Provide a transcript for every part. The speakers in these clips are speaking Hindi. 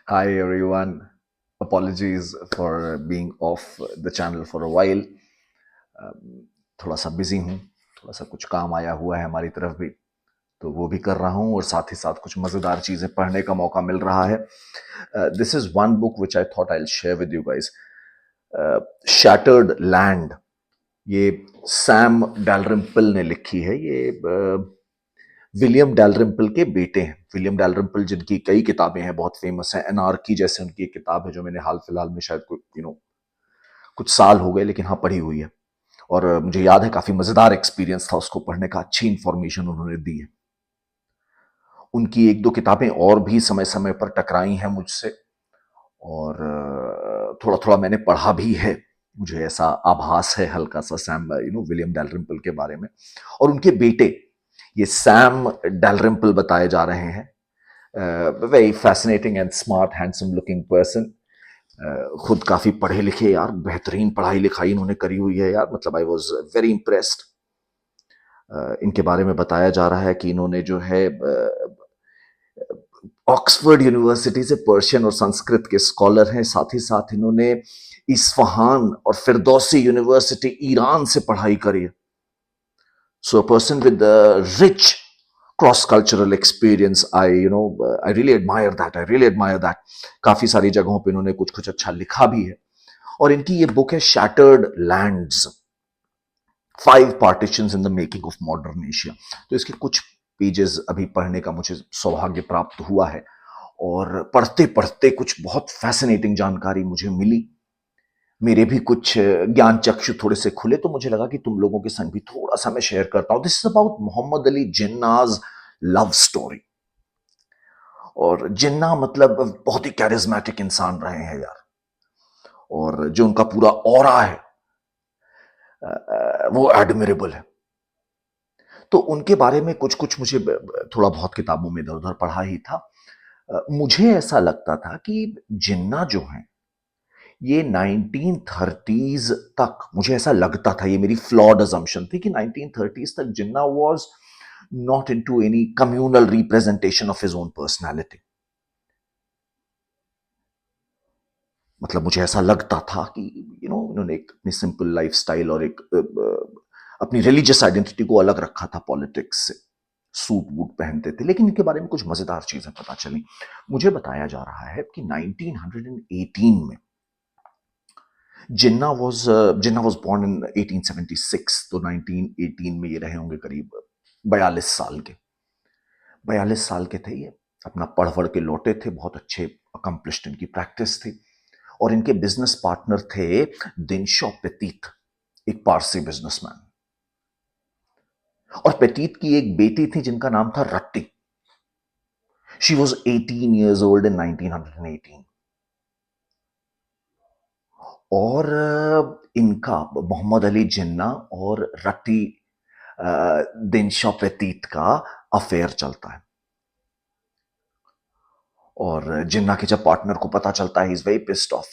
Hi everyone. Apologies for being off the channel for a while. थोड़ा सा बिजी हूँ, थोड़ा सा कुछ काम आया हुआ है हमारी तरफ भी, तो वो भी कर रहा हूँ और साथ ही साथ कुछ मज़ेदार चीज़ें पढ़ने का मौका मिल रहा है. This is one book which I thought I will share with you guys. Shattered land. ये सैम डैलरिम्पल ने लिखी है. ये विलियम डैलरिम्पल के बेटे हैं. विलियम डैलरिम्पल जिनकी कई किताबें हैं, बहुत फेमस हैं. एनार्की जैसे उनकी एक किताब है जो मैंने हाल फिलहाल में शायद कुछ साल हो गए, लेकिन हाँ पढ़ी हुई है. और मुझे याद है काफी मजेदार एक्सपीरियंस था उसको पढ़ने का. अच्छी इंफॉर्मेशन उन्होंने दी है. उनकी एक दो किताबें और भी समय समय पर टकराई हैं मुझसे, और थोड़ा थोड़ा मैंने पढ़ा भी है. मुझे ऐसा आभास है हल्का सा सैम विलियम डैलरिम्पल के बारे में. और उनके बेटे, ये सैम डैलरिम्पल बताए जा रहे हैं. Very fascinating and smart handsome looking person. खुद काफी पढ़े लिखे यार, बेहतरीन पढ़ाई लिखाई इन्होंने करी हुई है यार. मतलब आई वॉज वेरी इंप्रेस्ड. इनके बारे में बताया जा रहा है कि इन्होंने जो है ऑक्सफोर्ड यूनिवर्सिटी से पर्शियन और संस्कृत के स्कॉलर हैं. साथ ही साथ इन्होंने इस्फहान और फिरदौसी यूनिवर्सिटी ईरान से पढ़ाई करी है. So a person with rich cross cultural experience. I really admire that. I really admire that. काफी सारी जगहों पे इन्होंने कुछ कुछ अच्छा लिखा भी है. और इनकी ये बुक है shattered lands, 5 partitions in the making of modern Asia. तो इसके कुछ पेजेस अभी पढ़ने का मुझे सौभाग्य प्राप्त हुआ है. और पढ़ते पढ़ते कुछ बहुत फैसिनेटिंग जानकारी मुझे मिली. मेरे भी कुछ ज्ञान चक्षु थोड़े से खुले, तो मुझे लगा कि तुम लोगों के संग भी थोड़ा सा मैं शेयर करता हूं. This is about Mohammad Ali Jinnah's love story. और जिन्ना मतलब बहुत ही कैरिज्मेटिक इंसान रहे हैं यार. और जो उनका पूरा ऑरा है वो एडमिरेबल है. तो उनके बारे में कुछ कुछ मुझे थोड़ा बहुत किताबों में इधर उधर पढ़ा ही था. मुझे ऐसा लगता था कि जिन्ना जो है ये 1930s तक, मुझे ऐसा लगता था, ये मेरी फ्लॉड अजम्पशन थी कि 1930s तक Jinnah was not into any communal representation of his own personality. मतलब मुझे ऐसा लगता था कि इन्होंने एक अपनी सिंपल लाइफस्टाइल और एक अपनी रिलीजियस आइडेंटिटी को अलग रखा था पॉलिटिक्स से. सूट वूट पहनते थे. लेकिन इनके बारे में कुछ मजेदार चीजें पता चली. मुझे बताया जा रहा है कि 1918 में जिन्ना वाज बोर्न इन 1876. तो 1918 में ये रहे होंगे करीब 42 साल के. 42 साल के थे ये. अपना पढ़ वढ़ के लौटे थे. बहुत अच्छे अकम्पलिश्ड इनकी प्रैक्टिस थी. और इनके बिजनेस पार्टनर थे दिनशॉ पेतीत, एक पारसी बिजनेसमैन. और पेतीत की एक बेटी थी जिनका नाम था Ruttie. She was 18 years old in 1918. और इनका मोहम्मद अली जिन्ना और रट्टी दिनशॉ पेतीत का अफेयर चलता है. और जिन्ना के जब पार्टनर को पता चलता है, is very pissed off.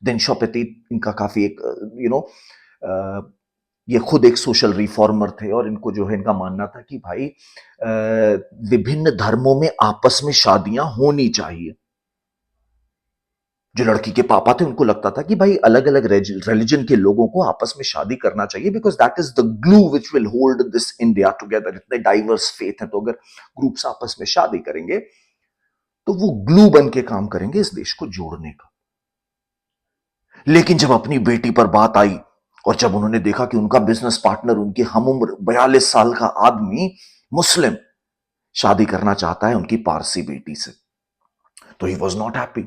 Dinshaw Petit इनका काफी एक ये खुद एक सोशल रिफॉर्मर थे. और इनको जो है, इनका मानना था कि भाई विभिन्न धर्मों में आपस में शादियां होनी चाहिए. जो लड़की के पापा थे उनको लगता था कि भाई अलग अलग रिलीजन के लोगों को आपस में शादी करना चाहिए, because that is the glue which will hold this India together. इतने डाइवर्स फेथ हैं, तो अगर ग्रुप्स आपस में शादी करेंगे तो वो ग्लू बन के काम करेंगे इस देश को जोड़ने का. लेकिन जब अपनी बेटी पर बात आई और जब उन्होंने देखा कि उनका बिजनेस पार्टनर, उनके हम उम्र 42 साल का आदमी, मुस्लिम, शादी करना चाहता है उनकी पारसी बेटी से, तो he was not happy.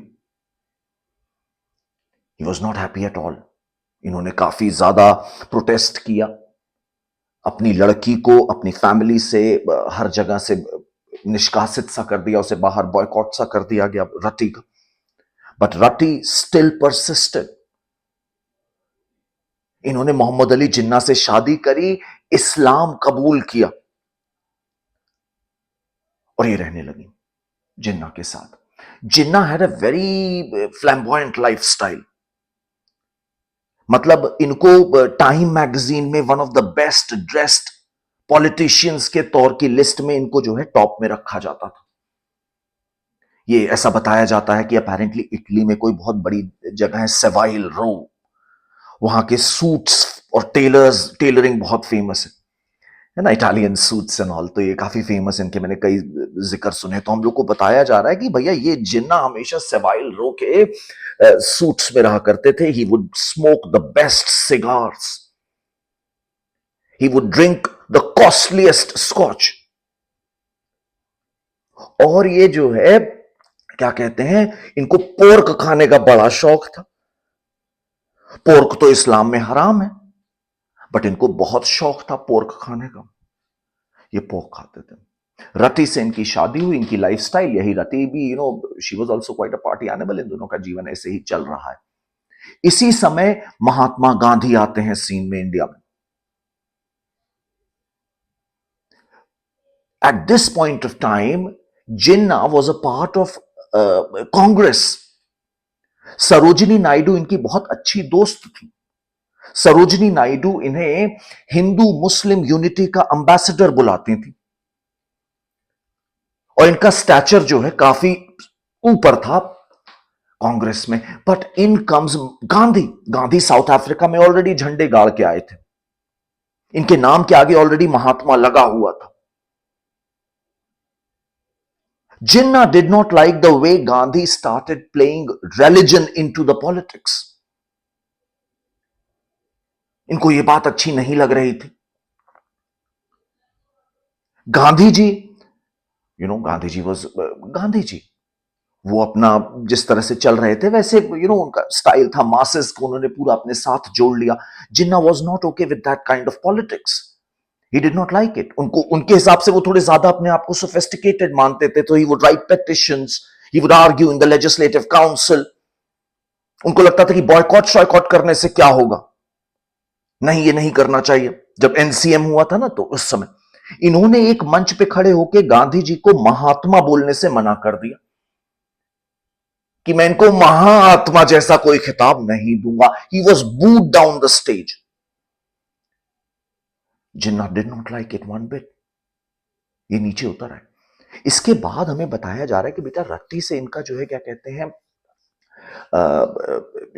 He was not happy at all. इन्होंने काफी ज्यादा प्रोटेस्ट किया. अपनी लड़की को अपनी फैमिली से हर जगह से निष्कासित सा कर दिया. उसे बाहर बॉयकॉट सा कर दिया गया रटी का. But Ruttie still persisted. इन्होंने मोहम्मद अली जिन्ना से शादी करी, इस्लाम कबूल किया और ये रहने लगी जिन्ना के साथ. Jinnah had a very flamboyant lifestyle. मतलब इनको टाइम मैगजीन में one of the best dressed politicians के तौर की लिस्ट में इनको जो है टॉप में रखा जाता था. ये ऐसा बताया जाता है कि अपेरेंटली इटली में कोई बहुत बड़ी जगह है सेवाइल रो, वहां के सूट्स और टेलरिंग बहुत फेमस है ना, इटालियन सूट्स एंड ऑल, तो ये काफी फेमस है, इनके मैंने कई जिक्र सुने। तो हम लोग को बताया जा रहा है कि भैया ये जिन्ना हमेशा सेवाइल रो के सूट्स में रहा करते थे। He would smoke the best cigars, he would drink the costliest scotch, और ये जो है क्या कहते हैं, इनको पोर्क खाने का बड़ा शौक था। पोर्क तो इस्लाम में हराम है, बट इनको बहुत शौक था पोर्क खाने का, ये पोर्क खाते थे। रति से इनकी शादी हुई, इनकी लाइफस्टाइल यही, रति भी she was also quite a party animal, इन दोनों का जीवन ऐसे ही चल रहा है। इसी समय महात्मा गांधी आते हैं सीन में इंडिया में। At this point of time Jinnah was a part of Congress. Sarojini Naidu इनकी बहुत अच्छी दोस्त थी। सरोजिनी नायडू इन्हें हिंदू मुस्लिम यूनिटी का अंबेसडर बुलाती थी, और इनका स्टैचर जो है काफी ऊपर था कांग्रेस में। But in comes Gandhi. Gandhi south Africa में ऑलरेडी झंडे गाड़ के आए थे, इनके नाम के आगे ऑलरेडी महात्मा लगा हुआ था। Jinnah did not like the way Gandhi started playing religion into the politics. इनको ये बात अच्छी नहीं लग रही थी। गांधी जी, गांधी जी वॉज गांधी जी, वो अपना जिस तरह से चल रहे थे वैसे उनका स्टाइल था, मासेस को उन्होंने पूरा अपने साथ जोड़ लिया। Jinnah was not okay with that kind of politics, he did not like it. उनको उनके हिसाब से वो थोड़े ज्यादा अपने आप को सोफिस्टिकेटेड मानते थे, तो he would write petitions, he would argue in the legislative council. उनको लगता था कि बॉयकॉट शॉयकॉट करने से क्या होगा, नहीं ये नहीं करना चाहिए। जब एनसीएम हुआ था ना, तो उस समय इन्होंने एक मंच पे खड़े होकर गांधी जी को महात्मा बोलने से मना कर दिया कि मैं इनको महात्मा जैसा कोई खिताब नहीं दूंगा। He was booed down the stage. Jinnah did not like it one bit, ये नीचे उतर आए। इसके बाद हमें बताया जा रहा है कि बेटा रत्ती से इनका जो है क्या कहते हैं,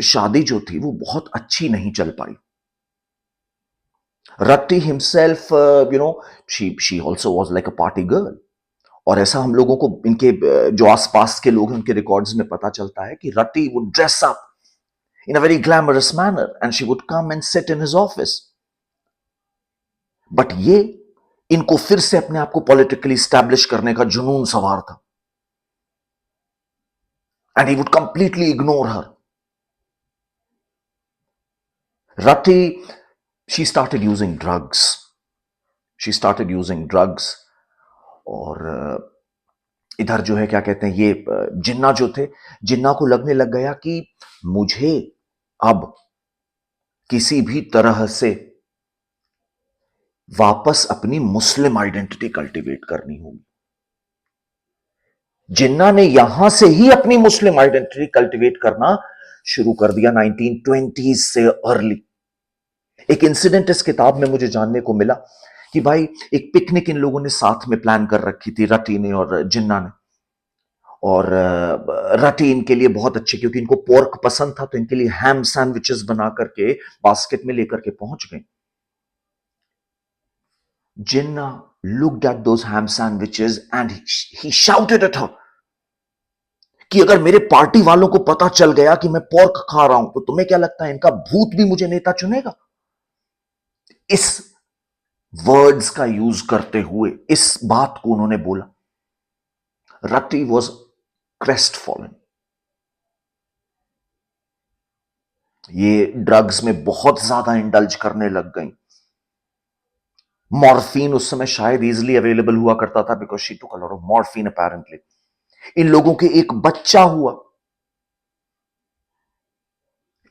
शादी जो थी वो बहुत अच्छी नहीं चल पाई। रत्ती himself she also was like a party girl, और ऐसा हम लोगों को इनके जो आसपास के लोग हैं उनके रिकॉर्ड्स में पता चलता है कि रत्ती would dress up in a very glamorous manner and she would come and sit in his office. But ये इनको फिर से अपने आप को पॉलिटिकली स्टैब्लिश करने का जुनून सवार था, and he would completely ignore her. Rati, she started using drugs, और इधर जो है क्या कहते हैं, ये जिन्ना जो थे, जिन्ना को लगने लग गया कि मुझे अब किसी भी तरह से वापस अपनी मुस्लिम आइडेंटिटी कल्टीवेट करनी होगी। जिन्ना ने यहां से ही अपनी मुस्लिम आइडेंटिटी कल्टीवेट करना शुरू कर दिया 1920s से अर्ली। एक इंसिडेंट इस किताब में मुझे जानने को मिला कि भाई एक पिकनिक इन लोगों ने साथ में प्लान कर रखी थी, रति ने और जिन्ना ने, और रति इनके लिए बहुत अच्छे, क्योंकि इनको पोर्क पसंद था, तो इनके लिए हैम सैंडविचेस बना करके बास्केट में लेकर के पहुंच गए। जिन्ना looked at those ham sandwiches and he shouted at her कि अगर मेरे पार्टी वालों को पता चल गया कि मैं पोर्क खा रहा हूं तो तुम्हें क्या लगता है इनका भूत भी मुझे नेता चुनेगा। इस वर्ड्स का यूज करते हुए इस बात को उन्होंने बोला। रति वॉज क्रेस्ट फॉलन। ये ड्रग्स में बहुत ज्यादा इंडल्ज करने लग गई। मॉर्फिन उस समय शायद इजीली अवेलेबल हुआ करता था, because she took a lot of morphine apparently. इन लोगों के एक बच्चा हुआ,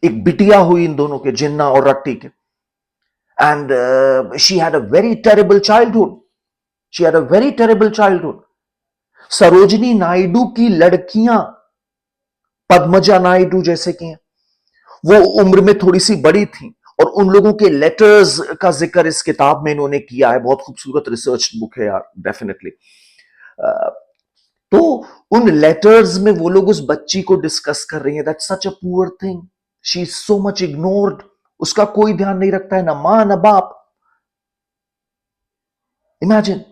एक बिटिया हुई इन दोनों के, जिन्ना और रट्टी के, and she had a very terrible childhood. Sarojini Naidu की लड़कियां, पद्मजा नायडू जैसे कि हैं, वो उम्र में थोड़ी सी बड़ी थी, और उन लोगों के लेटर्स का जिक्र इस किताब में इन्होंने किया है। बहुत खूबसूरत रिसर्च बुक है यार, डेफिनेटली। तो उन लेटर्स में वो लोग उस बच्ची को डिस्कस कर रही हैं, that's such a poor thing, she is so much ignored, उसका कोई ध्यान नहीं रखता है, ना मां ना बाप। इमेजिन,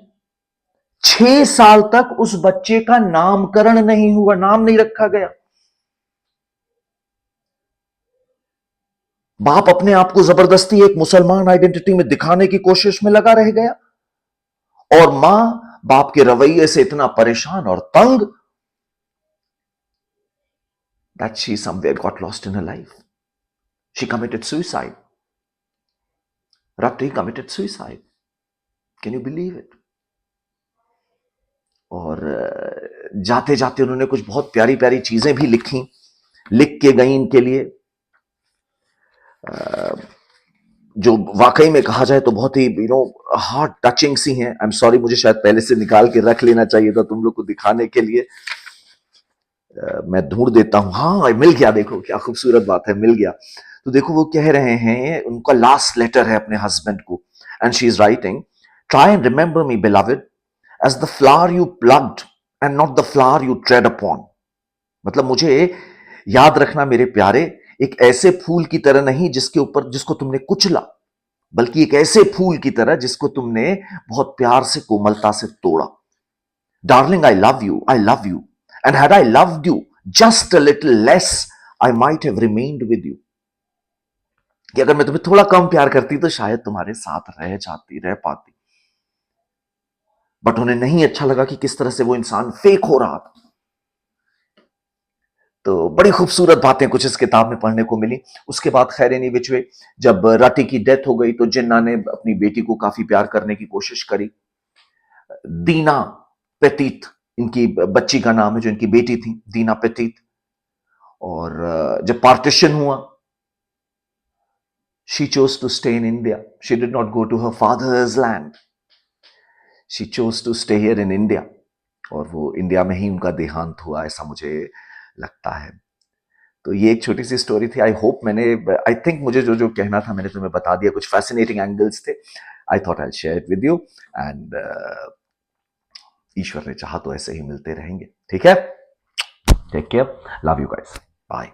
6 साल तक उस बच्चे का नामकरण नहीं हुआ, नाम नहीं रखा गया। बाप अपने आप को जबरदस्ती एक मुसलमान आइडेंटिटी में दिखाने की कोशिश में लगा रह गया, और मां बाप के रवैये से इतना परेशान और तंग that she somewhere got lost in her life. She committed suicide. Rati committed suicide. Can you believe it? और जाते जाते उन्होंने कुछ बहुत प्यारी प्यारी चीजें भी लिखी, लिख के गई इनके लिए, जो वाकई में कहा जाए तो बहुत ही हार्ट टचिंग सी हैं। आई एम सॉरी, मुझे शायद पहले से निकाल के रख लेना चाहिए था तुम लोग को दिखाने के लिए। मैं ढूंढ देता हूं, हाँ मिल गया, देखो क्या खूबसूरत बात है, मिल गया। तो देखो वो कह रहे हैं, उनका लास्ट लेटर है अपने हस्बैंड को, and she is writing, try and remember me beloved as the flower you plucked and not the flower you tread upon. मतलब मुझे याद रखना मेरे प्यारे, एक ऐसे फूल की तरह नहीं जिसके ऊपर जिसको तुमने कुचला, बल्कि एक ऐसे फूल की तरह जिसको तुमने बहुत प्यार से कोमलता से तोड़ा। Darling, I love you, and had I loved you just a little less, I might have remained with you. कि अगर मैं तुम्हें थोड़ा कम प्यार करती तो शायद तुम्हारे साथ रह पाती। बट उन्हें नहीं अच्छा लगा कि किस तरह से वो इंसान फेक हो रहा था। तो बड़ी खूबसूरत बातें कुछ इस किताब में पढ़ने को मिली। उसके बाद खैर एनी विच वे, जब राठी की डेथ हो गई तो जिन्ना ने अपनी बेटी को काफी प्यार करने की कोशिश करी। दीना पेतीत इनकी बच्ची का नाम है, जो इनकी बेटी थी, दीना पेतीत। और जब पार्टीशन हुआ, she chose to stay in India, she did not go to her father's land, she chose to stay here in India. और वो इंडिया में ही उनका देहांत हुआ, ऐसा मुझे लगता है। तो ये एक छोटी सी स्टोरी थी। आई होप मैंने, आई थिंक मुझे जो जो कहना था मैंने तुम्हें बता दिया, कुछ फैसिनेटिंग एंगल्स थे। I thought I share it with you, and ईश्वर ने चाहा तो ऐसे ही मिलते रहेंगे। ठीक है, take care, love you guys, bye.